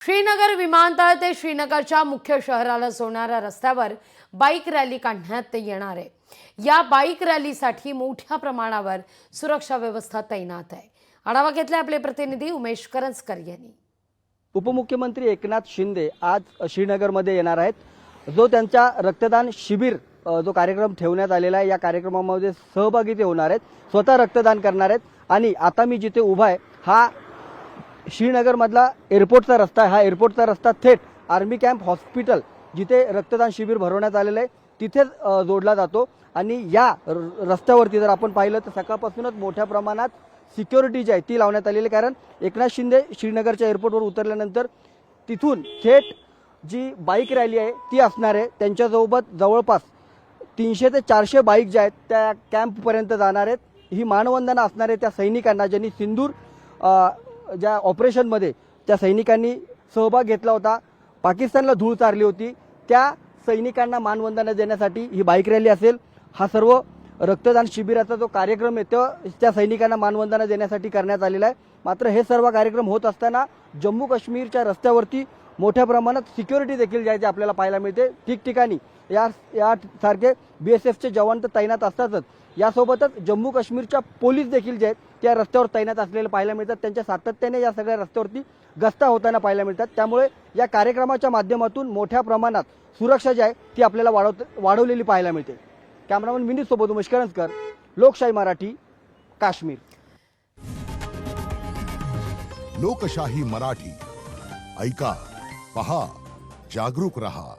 श्रीनगर विमानतळ ते श्रीनगरच्या मुख्य शहराला जोडणाऱ्या रस्त्यावर बाईक रॅली काढण्यात येणार आहे। या बाईक रॅलीसाठी मोठ्या प्रमाणावर सुरक्षा व्यवस्था तैनात आहे। आढावा घेतला आपले प्रतिनिधी उमेश करंजकर यांनी। उपमुख्यमंत्री एकनाथ शिंदे आज श्रीनगरमध्ये येणार आहेत। जो त्यांचा रक्तदान शिबिर जो कार्यक्रम ठेवण्यात आलेला आहे, या कार्यक्रमामध्ये सहभागी ते होणार आहेत, स्वतः रक्तदान करणार आहेत। आणि आता मी जिथे उभा आहे हा श्रीनगर मधला एअरपोर्टचा रस्ता आहे। हा एअरपोर्टचा रस्ता थेट आर्मी कॅम्प हॉस्पिटल जिथे रक्तदान शिबिर भरवण्यात आलेलं आहे तिथेच जोडला जातो। आणि या रस्त्यावरती जर आपण पाहिलं तर सकाळपासूनच मोठ्या प्रमाणात सिक्युरिटी जी आहे ती लावण्यात आलेली आहे। कारण एकनाथ शिंदे श्रीनगरच्या एअरपोर्टवर उतरल्यानंतर तिथून थेट जी बाईक रॅली आहे ती असणार आहे। त्यांच्यासोबत जवळपास 300 ते 400 बाईक ज्या आहेत त्या कॅम्पपर्यंत जाणार आहेत। ही मानवंदना असणार आहे त्या सैनिकांना ज्यांनी सिंदूर ज्या ऑपरेशनमध्ये त्या सैनिकांनी सहभाग घेतला होता, पाकिस्तानला धूळ चारली होती, त्या सैनिकांना मानवंदना देण्यासाठी ही बाईक रॅली असेल। हा सर्व रक्तदान शिबिराचा जो कार्यक्रम आहे तो त्या सैनिकांना मानवंदना देण्यासाठी करण्यात आलेला आहे। मात्र हे सर्व कार्यक्रम होत असताना जम्मू काश्मीरच्या रस्त्यावरती मोठ्या प्रमाणात सिक्युरिटी देखील जी आहे ती आपल्याला पाहायला मिळते। ठिकठिकाणी या सारखे बीएसएफचे जवान तर तैनात असतातच, यासोबतच जम्मू काश्मीरच्या पोलीस देखील जे आहेत त्या रस्त्यावर तैनात असलेले पाहायला मिळतात। त्यांच्या सातत्याने या सगळ्या रस्त्यावरती गस्ता होताना पाहायला मिळतात। त्यामुळे या कार्यक्रमाच्या माध्यमातून मोठ्या प्रमाणात सुरक्षा जी आहे ती आपल्याला वाढवलेली पाहायला मिळते। कॅमेरामन विनीत सोबत उमेश करंजकर, लोकशाही मराठी, काश्मीर। लोकशाही मराठी ऐका, पहा, जागरूक रहा।